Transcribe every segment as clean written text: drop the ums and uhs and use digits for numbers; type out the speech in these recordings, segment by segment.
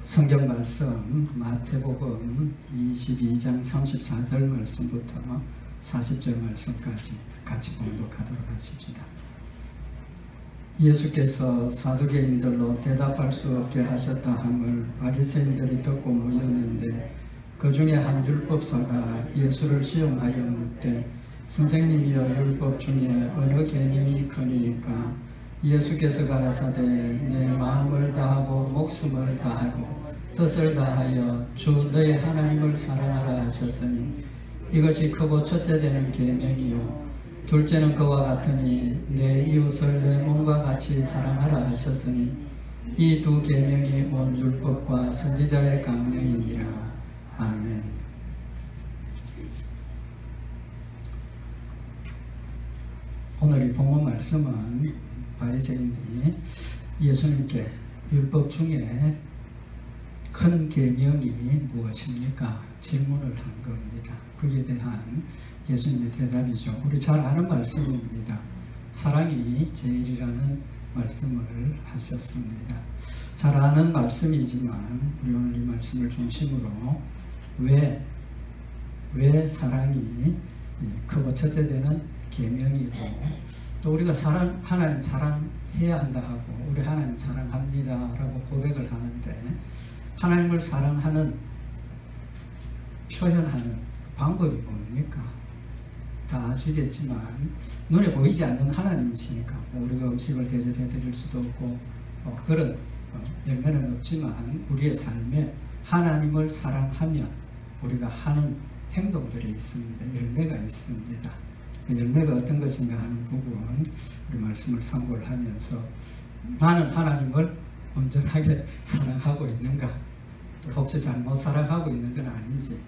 성경 말씀 마태복음 22장 34절 말씀부터 40절 말씀까지 같이 공독하도록 하십시다. 예수께서 사두개인들로 대답할 수 없게 하셨다 함을 바리새인들이 듣고 모였는데 그 중에 한 율법사가 예수를 시험하여 묻되 선생님이여 율법 중에 어느 계명이 크니까? 예수께서 가라사대 내 마음을 다하고 목숨을 다하고 뜻을 다하여 주 너의 하나님을 사랑하라 하셨으니 이것이 크고 첫째 되는 계명이요 둘째는 그와 같으니 내 이웃을 내 몸과 같이 사랑하라 하셨으니 이 두 계명이 온 율법과 선지자의 강령이니라. 아멘. 오늘 이 본문 말씀은 바리새인들이 예수님께 율법 중에 큰 계명이 무엇입니까? 질문을 한 겁니다. 그에 대한 예수님의 대답이죠. 우리 잘 아는 말씀입니다. 사랑이 제일이라는 말씀을 하셨습니다. 잘 아는 말씀이지만 우리 오늘 이 말씀을 중심으로 왜 사랑이 크고 첫째 되는 계명이고 또 우리가 하나님 사랑해야 한다 하고 우리 하나님 사랑합니다 라고 고백을 하는데 하나님을 사랑하는 표현하는 방법이 뭡니까? 다 아시겠지만 눈에 보이지 않는 하나님이시니까 우리가 음식을 대접해 드릴 수도 없고 그런 열매는 없지만 우리의 삶에 하나님을 사랑하면 우리가 하는 행동들이 있습니다. 열매가 있습니다. 그 열매가 어떤 것인가 하는 부분 우리 말씀을 참고를 하면서 나는 하나님을 온전하게 사랑하고 있는가 혹시 잘못 사랑하고 있는 건 아닌지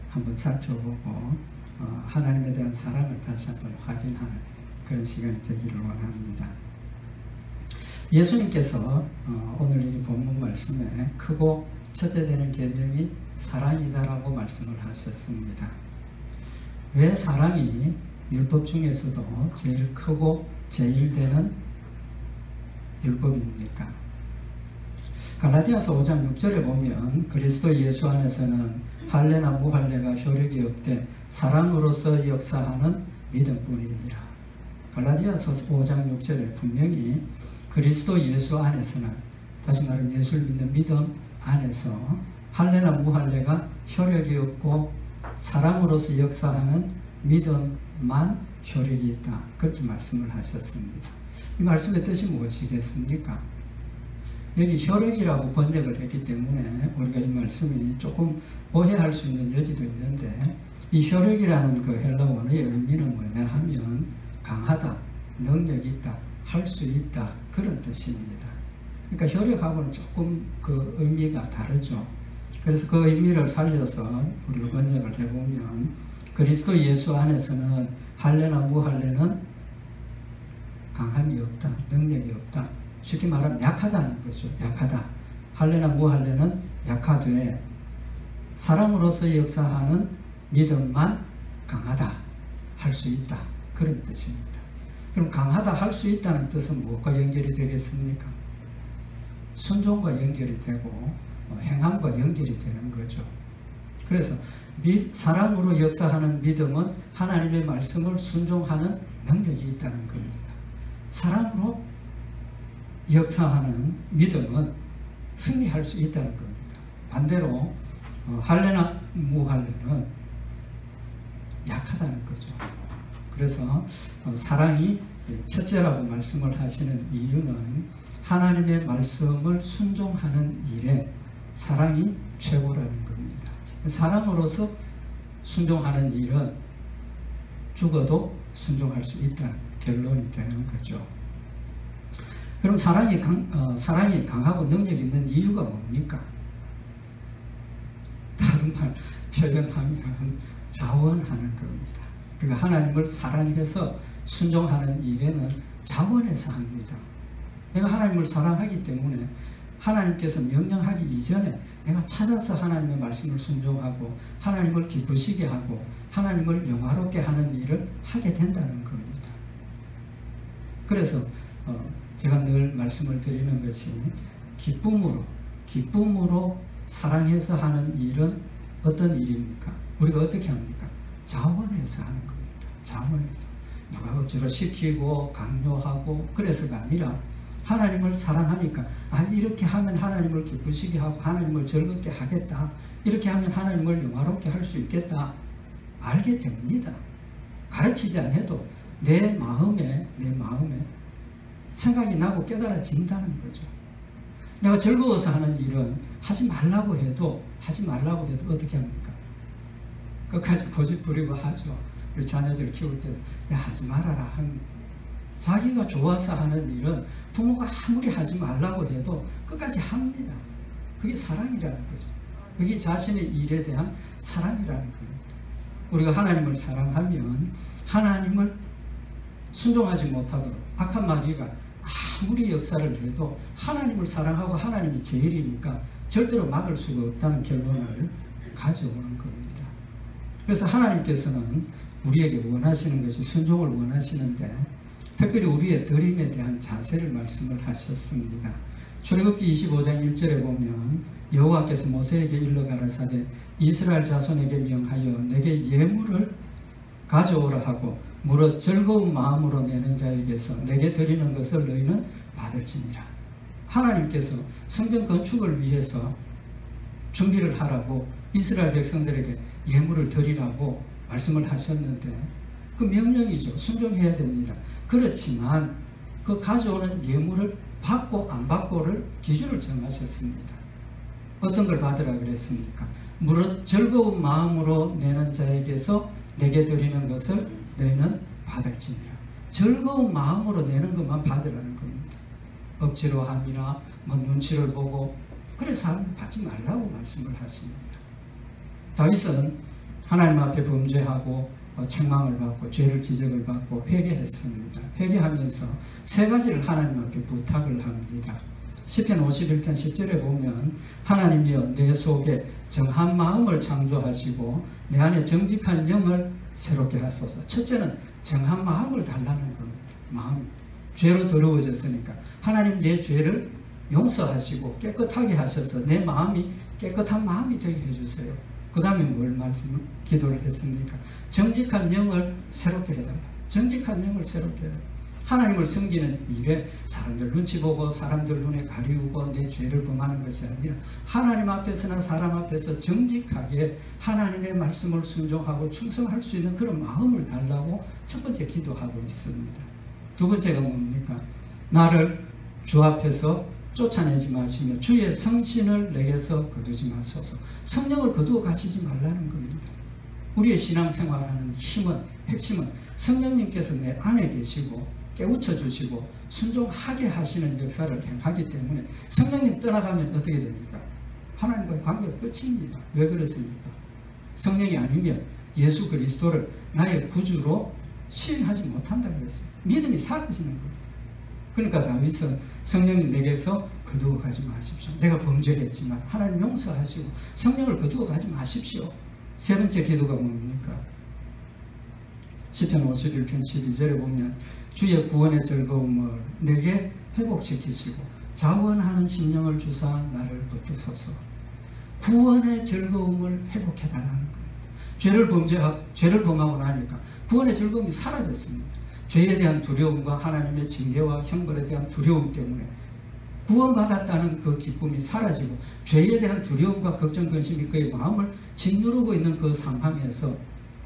한번 살펴보고 하나님에 대한 사랑을 다시 한번 확인하는 그런 시간이 되기를 원합니다. 예수님께서 오늘 이 본문 말씀에 크고 첫째 되는 계명이 사랑이다라고 말씀을 하셨습니다. 왜 사랑이 율법 중에서도 제일 크고 제일 되는 율법입니까? 갈라디아서 5장 6절에 보면 그리스도 예수 안에서는 할례나 무할례가 효력이 없되 사랑으로서 역사하는 믿음뿐이니라. 갈라디아서 5장 6절에 분명히 그리스도 예수 안에서는 다시 말하면 예수를 믿는 믿음 안에서 할례나 무할례가 효력이 없고 사랑으로서 역사하는 믿음만 효력이 있다. 그렇게 말씀을 하셨습니다. 이 말씀의 뜻이 무엇이겠습니까? 여기 효력이라고 번역을 했기 때문에 우리가 이 말씀이 조금 오해할 수 있는 여지도 있는데 이 효력이라는 그 헬라 원어의 의미는 뭐냐 하면 강하다, 능력이 있다, 할 수 있다 그런 뜻입니다. 그러니까 효력하고는 조금 그 의미가 다르죠. 그래서 그 의미를 살려서 우리가 번역을 해보면 그리스도 예수 안에서는 할례나 무할례는 강함이 없다, 능력이 없다. 쉽게 말하면 약하다는 거죠. 약하다. 할례나 무할례는 약하되 사랑으로서 역사하는 믿음만 강하다, 할 수 있다. 그런 뜻입니다. 그럼 강하다, 할 수 있다는 뜻은 무엇과 연결이 되겠습니까? 순종과 연결이 되고 행함과 연결이 되는 거죠. 그래서 사랑으로 역사하는 믿음은 하나님의 말씀을 순종하는 능력이 있다는 겁니다. 사랑으로 역사하는 믿음은 승리할 수 있다는 겁니다. 반대로 할례나 무할례는 약하다는 거죠. 그래서 사랑이 첫째라고 말씀을 하시는 이유는 하나님의 말씀을 순종하는 일에 사랑이 최고라는 겁니다. 사랑으로서 순종하는 일은 죽어도 순종할 수 있다는 결론이 되는 거죠. 그럼 사랑이 강하고 능력 있는 이유가 뭡니까? 다른 말 표현하면 자원하는 겁니다. 그러니까 하나님을 사랑해서 순종하는 일에는 자원해서 합니다. 내가 하나님을 사랑하기 때문에 하나님께서 명령하기 이전에 내가 찾아서 하나님의 말씀을 순종하고 하나님을 기쁘시게 하고 하나님을 영화롭게 하는 일을 하게 된다는 겁니다. 그래서 제가 늘 말씀을 드리는 것이 기쁨으로 사랑해서 하는 일은 어떤 일입니까? 우리가 어떻게 합니까? 자원해서 하는 겁니다. 자원해서. 누가 억지로 시키고 강요하고 그래서가 아니라 하나님을 사랑하니까 이렇게 하면 하나님을 기쁘시게 하고 하나님을 즐겁게 하겠다. 이렇게 하면 하나님을 영화롭게 할 수 있겠다. 알게 됩니다. 가르치지 않아도 내 마음에 생각이 나고 깨달아진다는 거죠. 내가 즐거워서 하는 일은 하지 말라고 해도 어떻게 합니까? 끝까지 고집 부리고 하죠. 우리 자녀들 키울 때도 하지 말아라 합니다. 자기가 좋아서 하는 일은 부모가 아무리 하지 말라고 해도 끝까지 합니다. 그게 사랑이라는 거죠. 그게 자신의 일에 대한 사랑이라는 겁니다. 우리가 하나님을 사랑하면 하나님을 순종하지 못하도록 악한 마귀가 아무리 역사를 해도 하나님을 사랑하고 하나님이 제일이니까 절대로 막을 수가 없다는 결론을 가져오는 겁니다. 그래서 하나님께서는 우리에게 원하시는 것이 순종을 원하시는데 특별히 우리의 드림에 대한 자세를 말씀을 하셨습니다. 출애굽기 25장 1절에 보면 여호와께서 모세에게 일러 가라사대 이스라엘 자손에게 명하여 내게 예물을 가져오라 하고 무릇 즐거운 마음으로 내는 자에게서 내게 드리는 것을 너희는 받을지니라. 하나님께서 성전 건축을 위해서 준비를 하라고 이스라엘 백성들에게 예물을 드리라고 말씀을 하셨는데 그 명령이죠. 순종해야 됩니다. 그렇지만 그 가져오는 예물을 받고 안 받고를 기준을 정하셨습니다. 어떤 걸 받으라 그랬습니까? 무릇 즐거운 마음으로 내는 자에게서 내게 드리는 것을 너희는 받을지니라. 즐거운 마음으로 내는 것만 받으라는 겁니다. 억지로 함이나 눈치를 보고 그래서 받지 말라고 말씀을 하십니다. 다윗은 하나님 앞에 범죄하고 책망을 받고 죄를 지적을 받고 회개했습니다. 회개하면서 세 가지를 하나님 앞에 부탁을 합니다. 시편 51편 10절에 보면 하나님이여 내 속에 정한 마음을 창조하시고 내 안에 정직한 영을 새롭게 하소서. 첫째는 정한 마음을 달라는 겁니다. 마음. 죄로 더러워졌으니까 하나님 내 죄를 용서하시고 깨끗하게 하셔서 내 마음이 깨끗한 마음이 되게 해주세요. 그 다음에 뭘 기도를 했습니까? 정직한 영을 새롭게 해달라. 정직한 영을 새롭게 해달라. 하나님을 섬기는 일에 사람들 눈치 보고 사람들 눈에 가리우고 내 죄를 범하는 것이 아니라 하나님 앞에서나 사람 앞에서 정직하게 하나님의 말씀을 순종하고 충성할 수 있는 그런 마음을 달라고 첫 번째 기도하고 있습니다. 두 번째가 뭡니까? 나를 주 앞에서 쫓아내지 마시며 주의 성신을 내게서 거두지 마소서. 성령을 거두어 가시지 말라는 겁니다. 우리의 신앙생활하는 핵심은 성령님께서 내 안에 계시고 깨우쳐 주시고 순종하게 하시는 역사를 행하기 때문에 성령님 떠나가면 어떻게 됩니까? 하나님과의 관계가 끝입니다. 왜 그렇습니까? 성령이 아니면 예수 그리스도를 나의 구주로 시인하지 못한다고 했어요. 믿음이 사라지는 거예요. 그러니까 다윗은 성령님 내게서 거두어 가지 마십시오. 내가 범죄했지만 하나님 용서하시고 성령을 거두어 가지 마십시오. 세 번째 기도가 뭡니까? 시편 51편 12절에 보면 주의 구원의 즐거움을 내게 회복시키시고 자원하는 심령을 주사 나를 붙드소서. 구원의 즐거움을 회복해달라는 겁니다. 죄를 범하고 나니까 구원의 즐거움이 사라졌습니다. 죄에 대한 두려움과 하나님의 징계와 형벌에 대한 두려움 때문에 구원받았다는 그 기쁨이 사라지고 죄에 대한 두려움과 걱정, 근심이 그의 마음을 짓누르고 있는 그 상황에서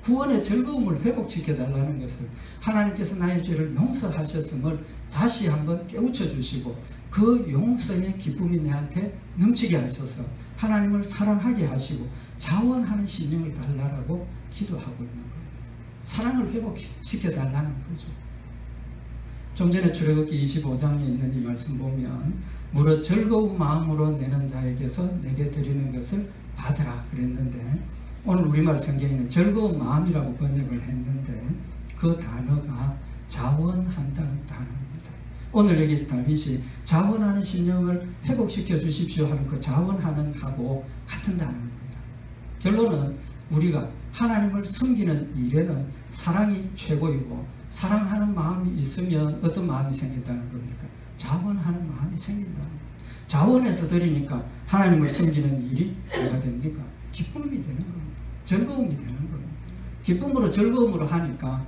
구원의 즐거움을 회복시켜달라는 것을 하나님께서 나의 죄를 용서하셨음을 다시 한번 깨우쳐 주시고 그 용서의 기쁨이 내한테 넘치게 하셔서 하나님을 사랑하게 하시고 자원하는 심령을 달라고 기도하고 있는 거예요. 사랑을 회복시켜달라는 거죠. 좀 전에 출애굽기 25장에 있는 이 말씀 보면 무릇 즐거운 마음으로 내는 자에게서 내게 드리는 것을 받으라 그랬는데 오늘 우리말 성경에는 즐거운 마음이라고 번역을 했는데 그 단어가 자원한다는 단어입니다. 오늘 여기 다윗이 자원하는 심령을 회복시켜 주십시오 하는 그 자원하는 하고 같은 단어입니다. 결론은 우리가 하나님을 섬기는 일에는 사랑이 최고이고 사랑하는 마음이 있으면 어떤 마음이 생긴다는 겁니까? 자원하는 마음이 생긴다는 겁니다. 자원해서 드리니까 하나님을 섬기는 일이 뭐가 됩니까? 기쁨이 되는 겁니다. 즐거움이 되는 겁니다. 기쁨으로 즐거움으로 하니까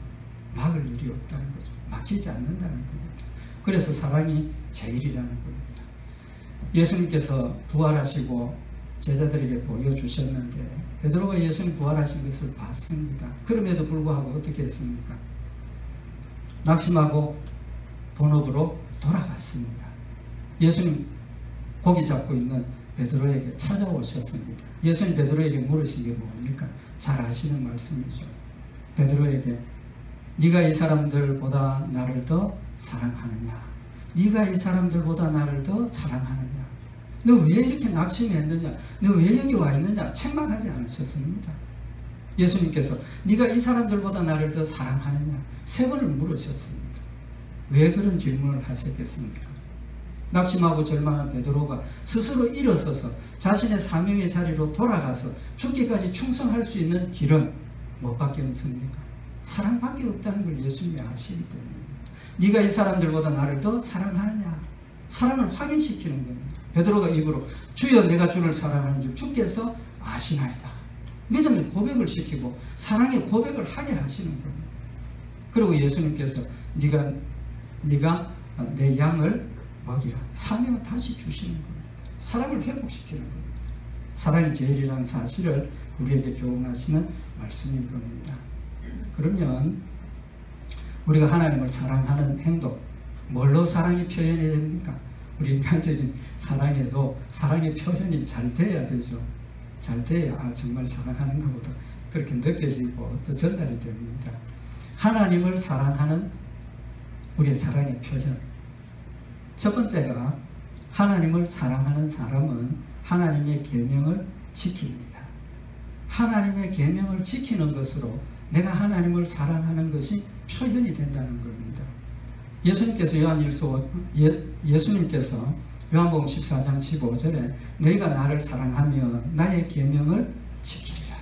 막을 일이 없다는 거죠. 막히지 않는다는 겁니다. 그래서 사랑이 제일이라는 겁니다. 예수님께서 부활하시고 제자들에게 보여주셨는데 베드로가 예수님 부활하신 것을 봤습니다. 그럼에도 불구하고 어떻게 했습니까? 낙심하고 본업으로 돌아갔습니다. 예수님 고기 잡고 있는 베드로에게 찾아오셨습니다. 예수님 베드로에게 물으신 게 뭡니까? 잘 아시는 말씀이죠. 베드로에게 네가 이 사람들보다 나를 더 사랑하느냐? 네가 이 사람들보다 나를 더 사랑하느냐? 너 왜 이렇게 낙심했느냐? 너 왜 여기 와 있느냐? 책망하지 않으셨습니다. 예수님께서 네가 이 사람들보다 나를 더 사랑하느냐? 3번을 물으셨습니다. 왜 그런 질문을 하셨겠습니까? 낙심하고 절망한 베드로가 스스로 일어서서 자신의 사명의 자리로 돌아가서 죽기까지 충성할 수 있는 길은 무엇밖에 없습니까? 사랑밖에 없다는 걸 예수님이 아시기 때문입니다. 네가 이 사람들보다 나를 더 사랑하느냐? 사랑을 확인시키는 겁니다. 베드로가 입으로 주여 내가 주를 사랑하는 줄 주께서 아시나이다. 믿음의 고백을 시키고 사랑의 고백을 하게 하시는 겁니다. 그리고 예수님께서 네가 내 양을 먹이라. 사명을 다시 주시는 겁니다. 사랑을 회복시키는 겁니다. 사랑이 제일이라는 사실을 우리에게 교훈하시는 말씀인 겁니다. 그러면 우리가 하나님을 사랑하는 행동, 뭘로 사랑이 표현이 됩니까? 우리 인간적인 사랑에도 사랑의 표현이 잘 돼야 되죠. 잘 돼야 정말 사랑하는 것보다 그렇게 느껴지고 또 전달이 됩니다. 하나님을 사랑하는 우리의 사랑의 표현. 첫 번째가 하나님을 사랑하는 사람은 하나님의 계명을 지킵니다. 하나님의 계명을 지키는 것으로 내가 하나님을 사랑하는 것이 표현이 된다는 겁니다. 예수님께서 요한복음 14장 15절에 너희가 나를 사랑하면 나의 계명을 지키리라.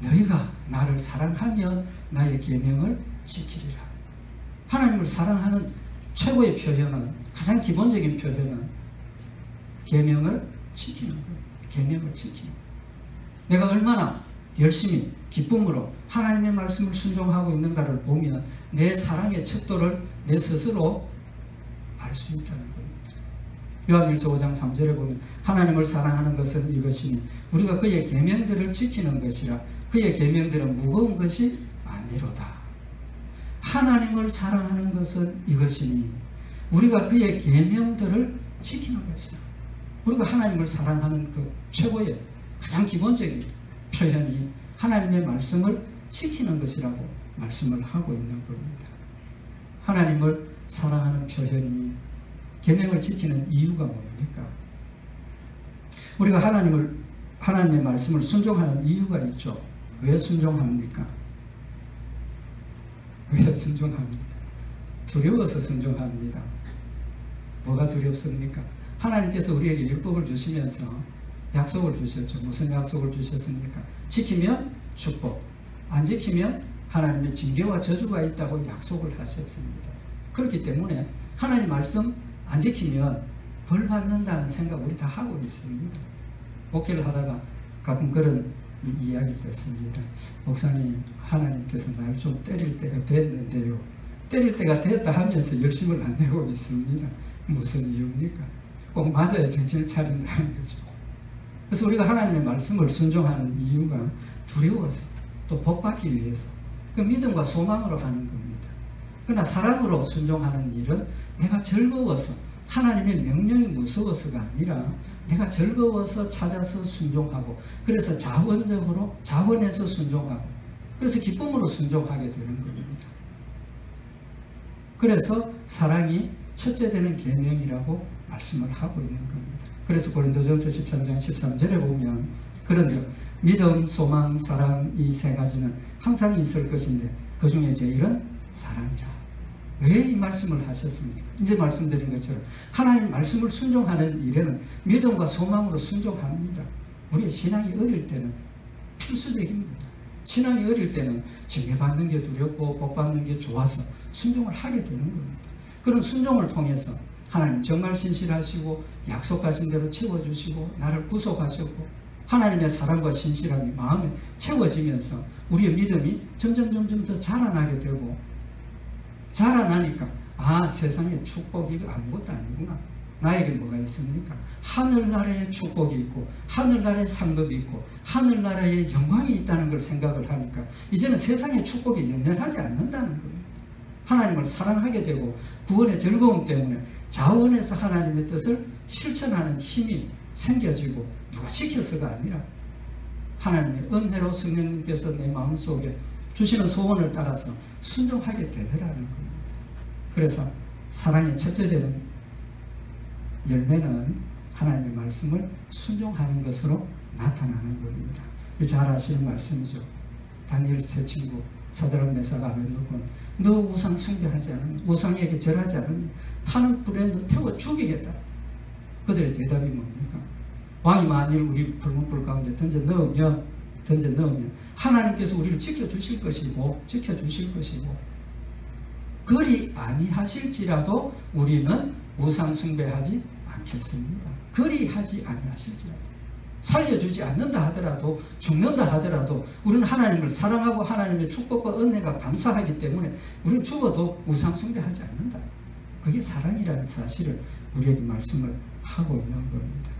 너희가 나를 사랑하면 나의 계명을 지키리라. 하나님을 사랑하는 최고의 표현은, 가장 기본적인 표현은 계명을 지키는 거예요. 계명을 지키는 거예요. 내가 얼마나 열심히 기쁨으로 하나님의 말씀을 순종하고 있는가를 보면 내 사랑의 척도를 내 스스로 알 수 있다는 겁니다. 요한일서 5장 3절에 보면 하나님을 사랑하는 것은 이것이니 우리가 그의 계명들을 지키는 것이라. 그의 계명들은 무거운 것이 아니로다. 하나님을 사랑하는 것은 이것이니 우리가 그의 계명들을 지키는 것이라. 우리가 하나님을 사랑하는 그 최고의 가장 기본적인 표현이 하나님의 말씀을 지키는 것이라고 말씀을 하고 있는 겁니다. 하나님을 사랑하는 표현이 계명을 지키는 이유가 뭡니까? 우리가 하나님의 말씀을 순종하는 이유가 있죠. 왜 순종합니까? 왜 순종합니까? 두려워서 순종합니다. 뭐가 두렵습니까? 하나님께서 우리에게 율법을 주시면서 약속을 주셨죠. 무슨 약속을 주셨습니까? 지키면 축복, 안 지키면 하나님의 징계와 저주가 있다고 약속을 하셨습니다. 그렇기 때문에 하나님 말씀 안 지키면 벌 받는다는 생각 우리 다 하고 있습니다. 목회를 하다가 가끔 그런 이야기 듣습니다. 목사님, 하나님께서 날 좀 때릴 때가 됐는데요. 때릴 때가 됐다 하면서 열심을 안 내고 있습니다. 무슨 이유입니까? 꼭 맞아야 정신을 차린다는 거죠. 그래서 우리가 하나님의 말씀을 순종하는 이유가 두려워서, 또 복받기 위해서, 그 믿음과 소망으로 하는 겁니다. 그러나 사랑으로 순종하는 일은 내가 즐거워서, 하나님의 명령이 무서워서가 아니라 내가 즐거워서 찾아서 순종하고, 그래서 자원해서 순종하고, 그래서 기쁨으로 순종하게 되는 겁니다. 그래서 사랑이 첫째 되는 계명이라고 말씀을 하고 있는 겁니다. 그래서 고린도전서 13장 13절에 보면 그런데 믿음, 소망, 사랑 이 세 가지는 항상 있을 것인데 그 중에 제일은 사랑이라. 왜 이 말씀을 하셨습니까? 이제 말씀드린 것처럼 하나님 말씀을 순종하는 일에는 믿음과 소망으로 순종합니다. 우리의 신앙이 어릴 때는 필수적입니다. 신앙이 어릴 때는 징계받는 게 두렵고 복받는 게 좋아서 순종을 하게 되는 겁니다. 그런 순종을 통해서 하나님 정말 신실하시고 약속하신 대로 채워주시고 나를 구속하셨고 하나님의 사랑과 신실함이 마음에 채워지면서 우리의 믿음이 점점 더 자라나게 되고, 자라나니까 세상의 축복이 아무것도 아니구나. 나에게 뭐가 있습니까? 하늘나라의 축복이 있고 하늘나라의 상급이 있고 하늘나라의 영광이 있다는 걸 생각을 하니까 이제는 세상의 축복이 연연하지 않는다는 거예요. 하나님을 사랑하게 되고 구원의 즐거움 때문에 자원해서 하나님의 뜻을 실천하는 힘이 생겨지고, 누가 시켜서가 아니라 하나님의 은혜로 성령님께서 내 마음속에 주시는 소원을 따라서 순종하게 되더라는 겁니다. 그래서 사랑의 첫째 되는 열매는 하나님의 말씀을 순종하는 것으로 나타나는 겁니다. 잘 아시는 말씀이죠. 다니엘 세 친구 사드락 메삭 아벤노고는 너 우상 숭배하지 않으니, 우상에게 절하지 않으니 타는 불에 너 태워 죽이겠다. 그들의 대답이 뭡니까? 왕이 만일 우리 붉은 불 가운데 던져 넣으면 하나님께서 우리를 지켜주실 것이고 그리 아니하실지라도 우리는 우상 숭배하지 않겠습니다. 그리 하지 아니하실지라도, 살려주지 않는다 하더라도, 죽는다 하더라도 우리는 하나님을 사랑하고 하나님의 축복과 은혜가 감사하기 때문에 우리는 죽어도 우상 숭배하지 않는다. 그게 사랑이라는 사실을 우리에게 말씀을 하고 있는 겁니다.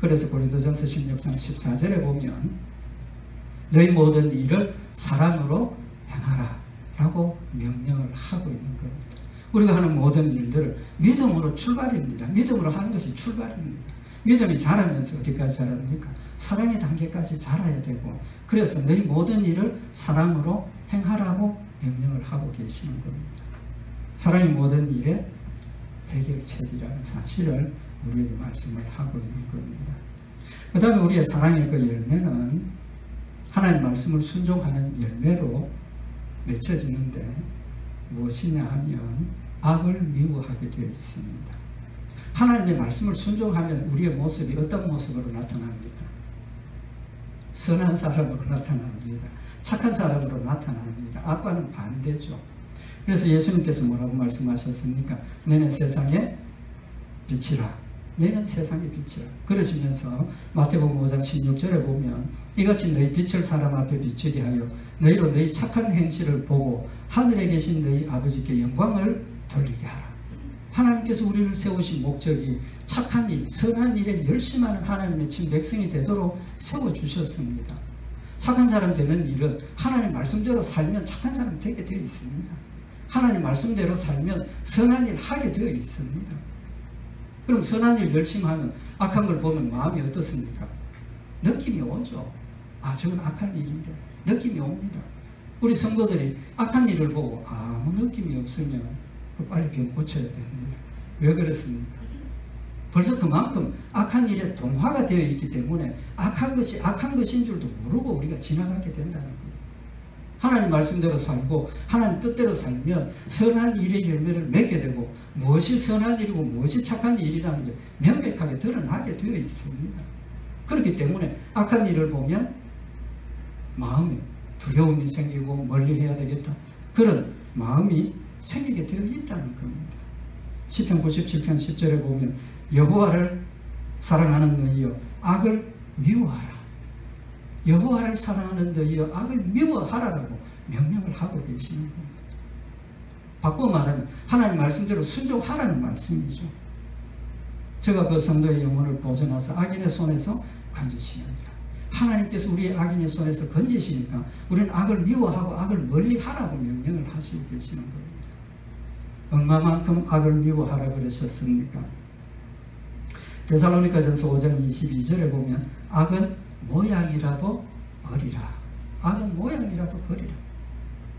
그래서 고린도전서 16장 14절에 보면 너희 모든 일을 사랑으로 행하라 라고 명령을 하고 있는 겁니다. 우리가 하는 모든 일들을 믿음으로 출발입니다. 믿음으로 하는 것이 출발입니다. 믿음이 자라면서 어디까지 자랍니까? 사랑의 단계까지 자라야 되고, 그래서 너희 모든 일을 사랑으로 행하라고 명령을 하고 계시는 겁니다. 사랑이 모든 일의 해결책이라는 사실을 우리에게 말씀을 하고 있는 겁니다. 그 다음에 우리의 사랑의 그 열매는 하나님 말씀을 순종하는 열매로 맺혀지는데 무엇이냐 하면 악을 미워하게 되어 있습니다. 하나님의 말씀을 순종하면 우리의 모습이 어떤 모습으로 나타납니까? 선한 사람으로 나타납니다. 착한 사람으로 나타납니다. 악과는 반대죠. 그래서 예수님께서 뭐라고 말씀하셨습니까? 너는 세상의 빛이라. 너는 세상의 빛이라. 그러시면서 마태복음 5장 16절에 보면 이같이 너희 빛을 사람 앞에 비추게 하여 너희로 너희 착한 행실을 보고 하늘에 계신 너희 아버지께 영광을 돌리게 하라. 하나님께서 우리를 세우신 목적이 착한 일, 선한 일에 열심하는 하나님의 친 백성이 되도록 세워주셨습니다. 착한 사람 되는 일은 하나님 말씀대로 살면 착한 사람 되게 되어 있습니다. 하나님 말씀대로 살면 선한 일 하게 되어 있습니다. 그럼 선한 일 열심히 하면 악한 걸 보면 마음이 어떻습니까? 느낌이 오죠. 저건 악한 일인데 느낌이 옵니다. 우리 성도들이 악한 일을 보고 아무 느낌이 없으면 빨리 병 고쳐야 됩니다. 왜 그렇습니까? 벌써 그만큼 악한 일에 동화가 되어 있기 때문에 악한 것이 악한 것인 줄도 모르고 우리가 지나가게 된다는 겁니다. 하나님 말씀대로 살고 하나님 뜻대로 살면 선한 일의 열매를 맺게 되고 무엇이 선한 일이고 무엇이 착한 일이라는 게 명백하게 드러나게 되어 있습니다. 그렇기 때문에 악한 일을 보면 마음에 두려움이 생기고 멀리해야 되겠다, 그런 마음이 생기게 되어 있다는 겁니다. 시편 97편 10절에 보면 여호와를 사랑하는 너희여 악을 미워하라. 여호와를 사랑하는 너희여 악을 미워하라라고 명령을 하고 계시는 겁니다. 바꿔 말하면 하나님 말씀대로 순종하라는 말씀이죠. 제가 그 성도의 영혼을 보존하사 악인의 손에서 건지시느니라. 하나님께서 우리의 악인의 손에서 건지시니까 우리는 악을 미워하고 악을 멀리하라고 명령을 하시고 계시는 겁니다. 얼마만큼 악을 미워하라 그러셨습니까? 데살로니가전서 5장 22절에 보면 악은 모양이라도 버리라. 악은 모양이라도 버리라.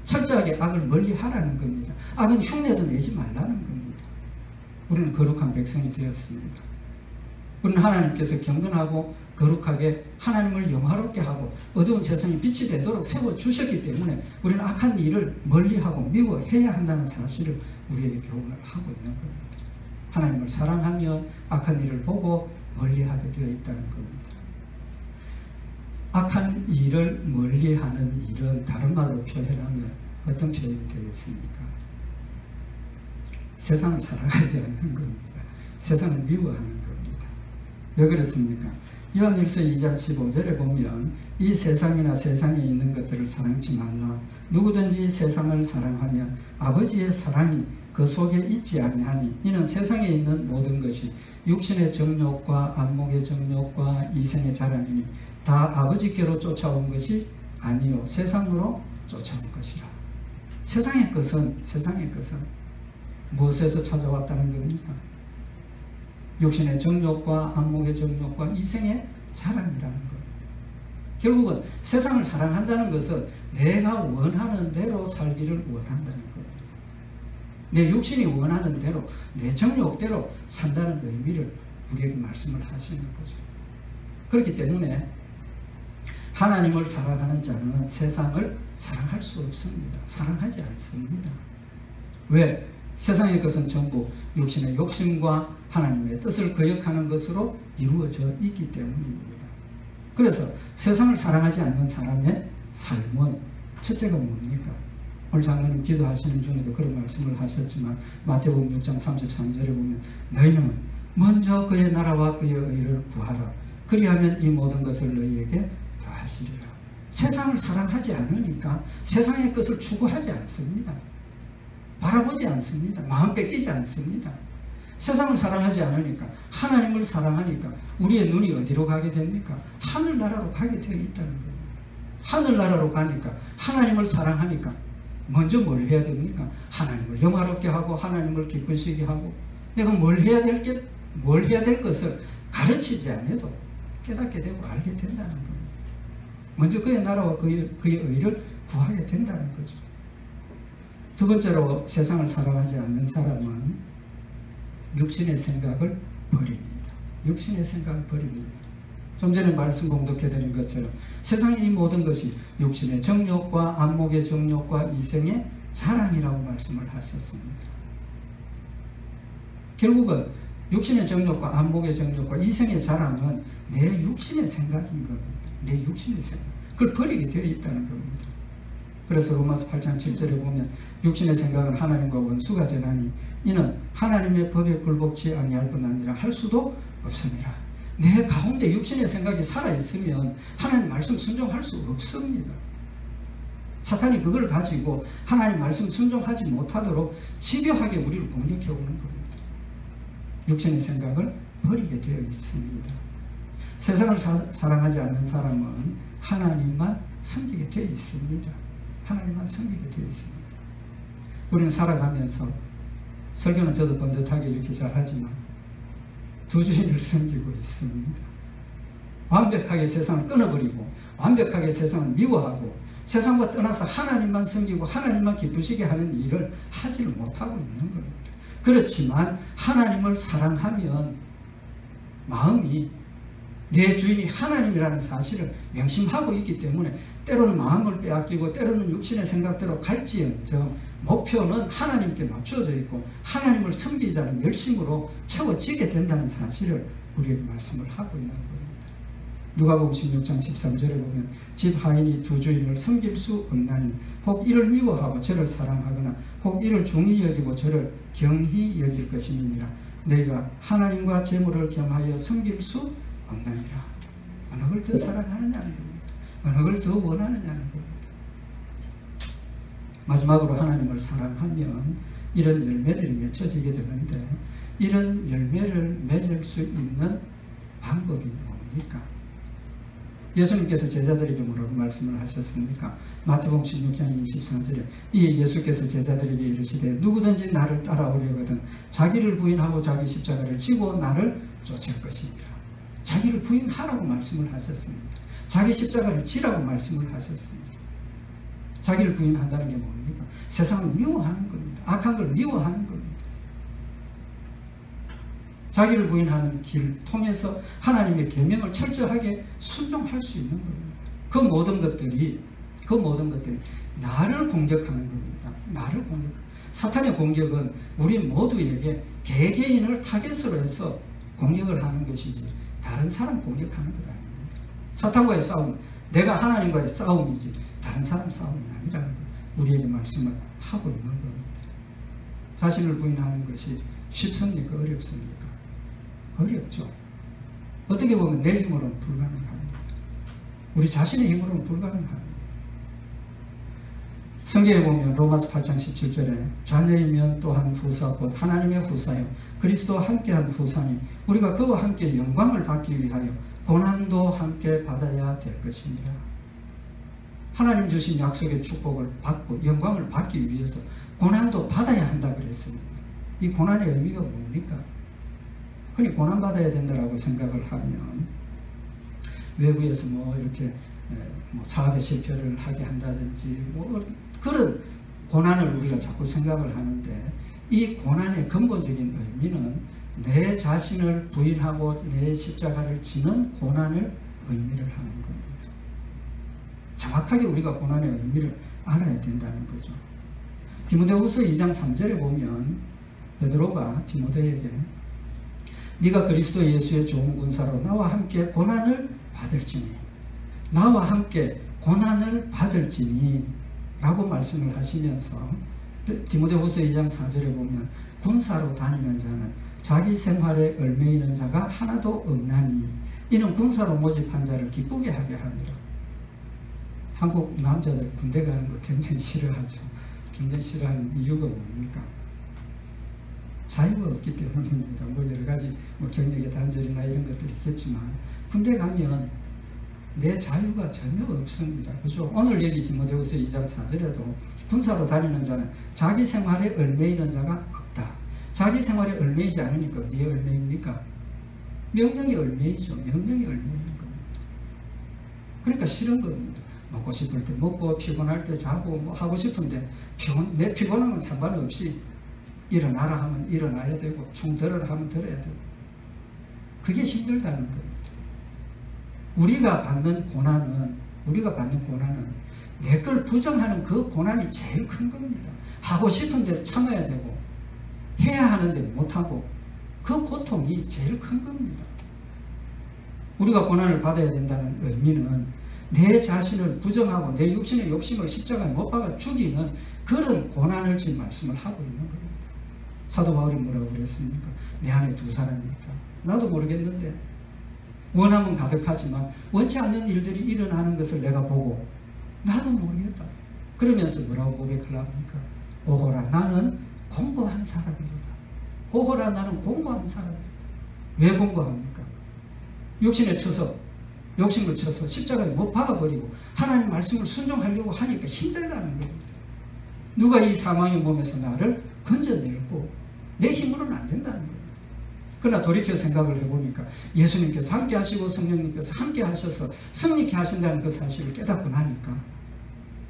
철저하게 악을 멀리하라는 겁니다. 악은 흉내도 내지 말라는 겁니다. 우리는 거룩한 백성이 되었습니다. 우리는 하나님께서 경건하고 거룩하게 하나님을 영화롭게 하고 어두운 세상에 빛이 되도록 세워주셨기 때문에 우리는 악한 일을 멀리하고 미워해야 한다는 사실을 우리에게 교훈을 하고 있는 겁니다. 하나님을 사랑하면 악한 일을 보고 멀리하게 되어 있다는 겁니다. 악한 일을 멀리하는 일은 다른 말로 표현하면 어떤 표현이 되겠습니까? 세상을 사랑하지 않는 겁니다. 세상을 미워하는 겁니다. 왜 그렇습니까? 요한일서 2장 15절에 보면 이 세상이나 세상에 있는 것들을 사랑치 말라. 누구든지 세상을 사랑하면 아버지의 사랑이 그 속에 있지 아니하니 이는 세상에 있는 모든 것이 육신의 정욕과 안목의 정욕과 이생의 자랑이니 다 아버지께로 쫓아온 것이 아니요 세상으로 쫓아온 것이라. 세상의 것은 무엇에서 찾아왔다는 겁니까? 육신의 정욕과 안목의 정욕과 이생의 자랑이라는 것. 결국은 세상을 사랑한다는 것은 내가 원하는 대로 살기를 원한다는 겁니다. 내 육신이 원하는 대로 내 정욕대로 산다는 의미를 우리에게 말씀을 하시는 거죠. 그렇기 때문에 하나님을 사랑하는 자는 세상을 사랑할 수 없습니다. 사랑하지 않습니다. 왜? 세상의 것은 전부 육신의 욕심과 하나님의 뜻을 거역하는 것으로 이루어져 있기 때문입니다. 그래서 세상을 사랑하지 않는 사람의 삶은 첫째가 뭡니까? 오늘 장로님 기도하시는 중에도 그런 말씀을 하셨지만 마태복음 6장 33절에 보면 너희는 먼저 그의 나라와 그의 의를 구하라. 그리하면 이 모든 것을 너희에게 더하시리라. 세상을 사랑하지 않으니까 세상의 것을 추구하지 않습니다. 바라보지 않습니다. 마음 뺏기지 않습니다. 세상을 사랑하지 않으니까 하나님을 사랑하니까 우리의 눈이 어디로 가게 됩니까? 하늘나라로 가게 되어 있다는 거예요. 하늘나라로 가니까 하나님을 사랑하니까 먼저 뭘 해야 됩니까? 하나님을 영화롭게 하고 하나님을 기쁘시게 하고 내가 뭘 해야 될 것을 가르치지 않아도 깨닫게 되고 알게 된다는 겁니다. 먼저 그의 나라와 그의 의를 구하게 된다는 거죠. 두 번째로 세상을 사랑하지 않는 사람은 육신의 생각을 버립니다. 육신의 생각을 버립니다. 좀 전에 말씀 공독해드린 것처럼 세상의 이 모든 것이 육신의 정욕과 안목의 정욕과 이생의 자랑이라고 말씀을 하셨습니다. 결국은 육신의 정욕과 안목의 정욕과 이생의 자랑은 내 육신의 생각인 겁니다. 내 육신의 생각. 그걸 버리게 되어 있다는 겁니다. 그래서 로마서 8장 7절에 보면 육신의 생각은 하나님과 원수가 되나니 이는 하나님의 법에 굴복치 아니할 뿐 아니라 할 수도 없습니다. 내 가운데 육신의 생각이 살아있으면 하나님 말씀 순종할 수 없습니다. 사탄이 그걸 가지고 하나님 말씀 순종하지 못하도록 집요하게 우리를 공격해 오는 겁니다. 육신의 생각을 버리게 되어 있습니다. 세상을 사랑하지 않는 사람은 하나님만 섬기게 되어 있습니다. 하나님만 섬기게 되어 있습니다. 우리는 살아가면서 설교는 저도 번듯하게 이렇게 잘하지만 두 주인을 섬기고 있습니다. 완벽하게 세상을 끊어버리고 완벽하게 세상을 미워하고 세상과 떠나서 하나님만 섬기고 하나님만 기쁘시게 하는 일을 하지를 못하고 있는 겁니다. 그렇지만 하나님을 사랑하면 마음이 내 주인이 하나님이라는 사실을 명심하고 있기 때문에 때로는 마음을 빼앗기고 때로는 육신의 생각대로 갈지언정 목표는 하나님께 맞춰져 있고 하나님을 섬기자는 열심으로 채워지게 된다는 사실을 우리에게 말씀을 하고 있는 겁니다. 누가복음 16장 13절에 보면 집 하인이 두 주인을 섬길 수 없나니 혹 이를 미워하고 저를 사랑하거나 혹 이를 중히 여기고 저를 경히 여길 것임이니라. 너희가 하나님과 재물을 겸하여 섬길 수 없나니라. 어느 걸 더 사랑하느냐는 겁니다. 어느 걸 더 원하느냐는 겁니다. 마지막으로 하나님을 사랑하면 이런 열매들이 맺혀지게 되는데 이런 열매를 맺을 수 있는 방법이 뭡니까? 예수님께서 제자들에게 뭐라고 말씀을 하셨습니까? 마태복음 16장 24절에 이 예수께서 제자들에게 이르시되 누구든지 나를 따라오려거든 자기를 부인하고 자기 십자가를 지고 나를 쫓을 것이니라. 자기를 부인하라고 말씀을 하셨습니다. 자기 십자가를 지라고 말씀을 하셨습니다. 자기를 부인한다는 게 뭡니까? 세상을 미워하는 겁니다. 악한 걸 미워하는 겁니다. 자기를 부인하는 길 통해서 하나님의 계명을 철저하게 순종할 수 있는 겁니다. 그 모든 것들이 나를 공격하는 겁니다. 나를 공격. 사탄의 공격은 우리 모두에게 개개인을 타겟으로 해서 공격을 하는 것이지 다른 사람 공격하는 것 아닙니다. 사탄과의 싸움, 내가 하나님과의 싸움이지 다른 사람 싸움이 아니라는 걸 우리에게 말씀을 하고 있는 겁니다. 자신을 부인하는 것이 쉽습니까? 어렵습니까? 어렵죠. 어떻게 보면 내 힘으로는 불가능합니다. 우리 자신의 힘으로는 불가능합니다. 성경에 보면 로마서 8장 17절에 자녀이면 또한 후사 곧 하나님의 후사요 그리스도와 함께한 후사니 우리가 그와 함께 영광을 받기 위하여 고난도 함께 받아야 될 것입니다. 하나님 주신 약속의 축복을 받고 영광을 받기 위해서 고난도 받아야 한다 그랬습니다. 이 고난의 의미가 뭡니까? 흔히 고난받아야 된다고 생각을 하면 외부에서 뭐 이렇게 사업의 실패를 하게 한다든지 뭐 그런 고난을 우리가 자꾸 생각을 하는데 이 고난의 근본적인 의미는 내 자신을 부인하고 내 십자가를 지는 고난을 의미를 하는 겁니다. 정확하게 우리가 고난의 의미를 알아야 된다는 거죠. 디모데후서 2장 3절에 보면 베드로가 디모데에게 네가 그리스도 예수의 좋은 군사로 나와 함께 고난을 받을지니 나와 함께 고난을 받을지니 라고 말씀을 하시면서 디모데후서 2장 4절에 보면 군사로 다니는 자는 자기 생활에 얽매이는 자가 하나도 없나니 이는 군사로 모집한 자를 기쁘게 하게 합니다. 한국 남자들 군대 가는 거 굉장히 싫어하죠. 굉장히 싫어하는 이유가 뭡니까? 자유가 없기 때문입니다. 뭐 여러 가지 경력의 단절이나 이런 것들이 있겠지만 군대 가면 내 자유가 전혀 없습니다. 그죠? 오늘 여기 디모데후서 2장 4절에도 군사로 다니는 자는 자기 생활에 얽매이는 자가 없다. 자기 생활에 얽매이지 않으니까 어디에 얽매입니까? 명령에 얽매이죠. 명령에 얽매이는 겁니다. 그러니까 싫은 겁니다. 먹고 싶을 때 먹고 피곤할 때 자고 뭐 하고 싶은데 내 피곤함은 상관없이 일어나라 하면 일어나야 되고 총 들으라 하면 들어야 되고 그게 힘들다는 겁니다. 우리가 받는 고난은 내 걸 부정하는 그 고난이 제일 큰 겁니다. 하고 싶은데 참아야 되고 해야 하는데 못하고 그 고통이 제일 큰 겁니다. 우리가 고난을 받아야 된다는 의미는 내 자신을 부정하고 내 육신의 욕심을 십자가에 못 박아 죽이는 그런 고난을 지금 말씀을 하고 있는 겁니다. 사도 바울이 뭐라고 그랬습니까? 내 안에 두 사람이니까 나도 모르겠는데 원함은 가득하지만 원치 않는 일들이 일어나는 것을 내가 보고 나도 모르겠다. 그러면서 뭐라고 고백을 합니까? 오호라 나는 공고한 사람이로다. 오호라 나는 공고한 사람이로다. 왜 공고합니까? 욕심을 쳐서 십자가에 못 박아버리고 하나님 말씀을 순종하려고 하니까 힘들다는 겁니다. 누가 이 사망의 몸에서 나를 건져내고 내 힘으로는 안 된다는 겁니다. 그러나 돌이켜 생각을 해보니까 예수님께서 함께 하시고 성령님께서 함께 하셔서 승리케 하신다는 그 사실을 깨닫고 나니까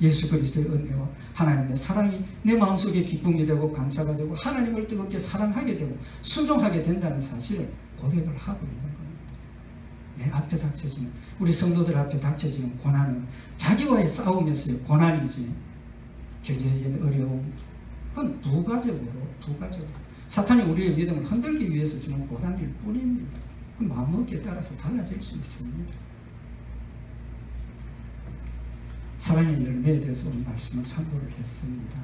예수 그리스도의 은혜와 하나님의 사랑이 내 마음속에 기쁨이 되고 감사가 되고 하나님을 뜨겁게 사랑하게 되고 순종하게 된다는 사실을 고백을 하고 있는 겁니다. 내 앞에 닥쳐지는 우리 성도들 앞에 닥쳐지는 고난은 자기와의 싸움에서의 고난이지 경제적인 어려움 그건 부가적으로 사탄이 우리의 믿음을 흔들기 위해서 주는 고난일 뿐입니다. 그 마음먹기에 따라서 달라질 수 있습니다. 사랑의 열매에 대해서 오늘 말씀을 선포를 했습니다.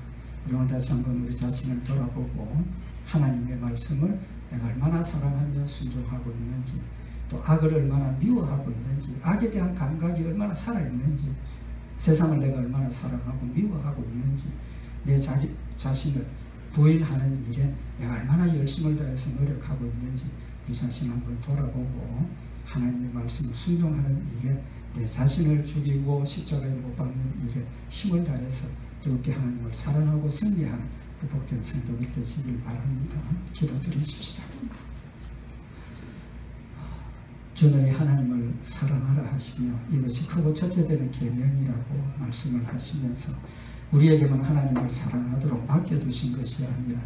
우리 오늘 다시 한번 우리 자신을 돌아보고 하나님의 말씀을 내가 얼마나 사랑하며 순종하고 있는지 또 악을 얼마나 미워하고 있는지 악에 대한 감각이 얼마나 살아있는지 세상을 내가 얼마나 사랑하고 미워하고 있는지 내 자신을 부인하는 일에 내가 얼마나 열심을 다해서 노력하고 있는지 우리 자신 한번 돌아보고 하나님의 말씀을 순종하는 일에 내 자신을 죽이고 십자가에 못 박는 일에 힘을 다해서 뜨겁게 하나님을 사랑하고 승리하는 그 복된 성도들 되시길 바랍니다. 기도드리십시다. 주 너희 하나님을 사랑하라 하시며 이것이 크고 첫째 되는 계명이라고 말씀을 하시면서 우리에게만 하나님을 사랑하도록 맡겨두신 것이 아니라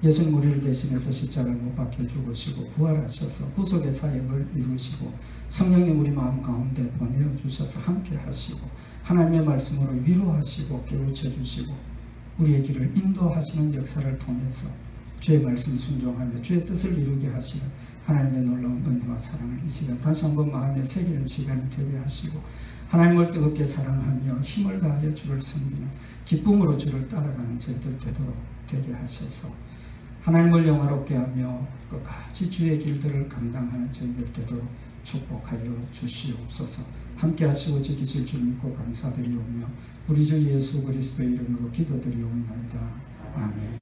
예수님 우리를 대신해서 십자가를 못 박혀 죽으시고 부활하셔서 구속의 사역을 이루시고 성령님 우리 마음 가운데 보내주셔서 함께 하시고 하나님의 말씀으로 위로하시고 깨우쳐 주시고 우리의 길을 인도하시는 역사를 통해서 주의 말씀 순종하며 주의 뜻을 이루게 하시는 하나님의 놀라운 은혜와 사랑을 이 시간 다시 한번 마음에 새기는 시간이 되게 하시고 하나님을 뜨겁게 사랑하며 힘을 다하여 주를 섬기는 기쁨으로 주를 따라가는 저희들 되도록 되게 하셔서 하나님을 영화롭게 하며 끝까지 주의 길들을 감당하는 저희들 되도록 축복하여 주시옵소서. 함께 하시고 지키실 줄 믿고 감사드리오며 우리 주 예수 그리스도의 이름으로 기도드리옵나이다. 아멘.